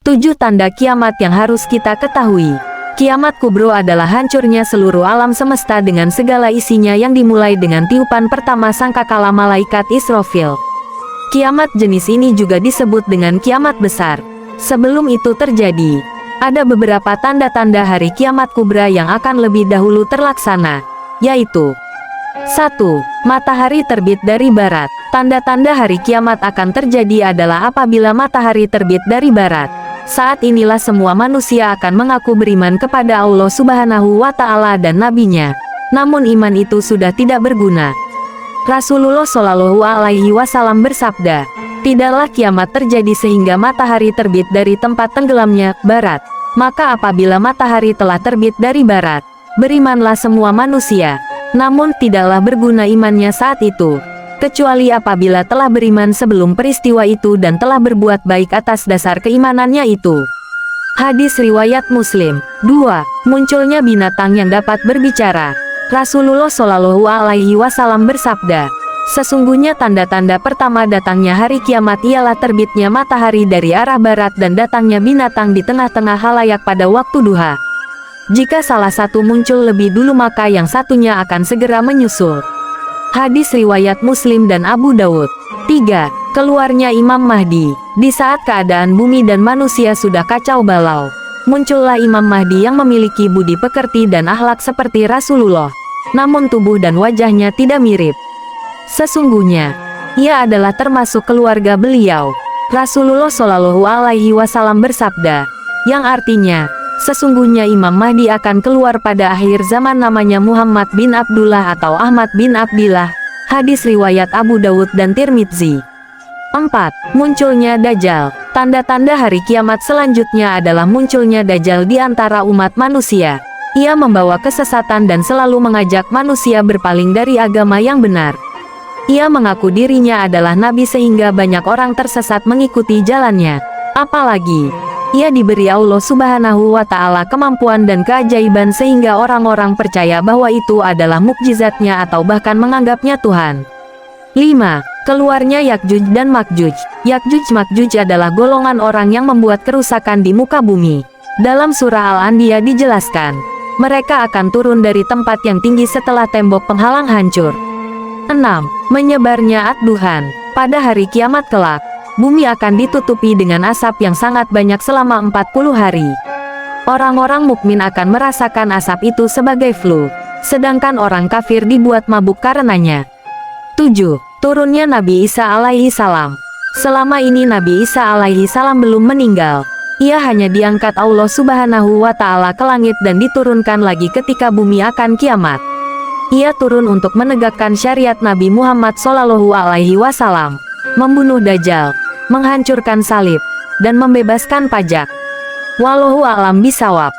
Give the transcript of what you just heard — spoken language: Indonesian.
7 tanda kiamat yang harus kita ketahui. Kiamat kubro adalah hancurnya seluruh alam semesta dengan segala isinya yang dimulai dengan tiupan pertama sangkakala malaikat Israfil. Kiamat jenis ini juga disebut dengan kiamat besar. Sebelum itu terjadi, ada beberapa tanda-tanda hari kiamat kubra yang akan lebih dahulu terlaksana, yaitu 1. Matahari terbit dari barat. Tanda-tanda hari kiamat akan terjadi adalah apabila matahari terbit dari barat. Saat inilah semua manusia akan mengaku beriman kepada Allah Subhanahu wa Ta'ala dan Nabi-Nya. Namun iman itu sudah tidak berguna. Rasulullah Shallallahu Alaihi Wasallam bersabda, "Tidaklah kiamat terjadi sehingga matahari terbit dari tempat tenggelamnya, barat. Maka apabila matahari telah terbit dari barat, berimanlah semua manusia. Namun tidaklah berguna imannya saat itu, kecuali apabila telah beriman sebelum peristiwa itu dan telah berbuat baik atas dasar keimanannya itu." Hadis riwayat Muslim. 2. Munculnya binatang yang dapat berbicara. Rasulullah Shallallahu Alaihi Wasallam bersabda, "Sesungguhnya tanda-tanda pertama datangnya hari kiamat ialah terbitnya matahari dari arah barat dan datangnya binatang di tengah-tengah halayak pada waktu duha. Jika salah satu muncul lebih dulu maka yang satunya akan segera menyusul." Hadis riwayat Muslim dan Abu Dawud. 3. Keluarnya Imam Mahdi. Di saat keadaan bumi dan manusia sudah kacau balau, muncullah Imam Mahdi yang memiliki budi pekerti dan akhlak seperti Rasulullah. Namun tubuh dan wajahnya tidak mirip. Sesungguhnya, ia adalah termasuk keluarga beliau. Rasulullah Shallallahu Alaihi Wasallam bersabda, yang artinya, sesungguhnya Imam Mahdi akan keluar pada akhir zaman namanya Muhammad bin Abdullah atau Ahmad bin Abdillah. Hadis riwayat Abu Dawud dan Tirmidzi. 4. Munculnya Dajjal. Tanda-tanda hari kiamat selanjutnya adalah munculnya Dajjal di antara umat manusia. Ia membawa kesesatan dan selalu mengajak manusia berpaling dari agama yang benar. Ia mengaku dirinya adalah nabi sehingga banyak orang tersesat mengikuti jalannya. Apalagi, ia diberi Allah Subhanahu wa Ta'ala kemampuan dan keajaiban sehingga orang-orang percaya bahwa itu adalah mukjizatnya atau bahkan menganggapnya Tuhan. 5. Keluarnya Yakjuj dan Makjuj. Yakjuj Makjuj adalah golongan orang yang membuat kerusakan di muka bumi. Dalam surah Al-Anbiya dijelaskan, mereka akan turun dari tempat yang tinggi setelah tembok penghalang hancur. 6. Menyebarnya Ad-Duhan. Pada hari kiamat kelak, bumi akan ditutupi dengan asap yang sangat banyak selama 40 hari. Orang-orang mukmin akan merasakan asap itu sebagai flu, sedangkan orang kafir dibuat mabuk karenanya. 7. Turunnya Nabi Isa alaihi salam. Selama ini Nabi Isa alaihi salam belum meninggal. Ia hanya diangkat Allah Subhanahu wa Ta'ala ke langit dan diturunkan lagi ketika bumi akan kiamat. Ia turun untuk menegakkan syariat Nabi Muhammad Shallallahu Alaihi Wasallam, membunuh Dajjal, menghancurkan salib, dan membebaskan pajak. Wallahu a'lam bishawab.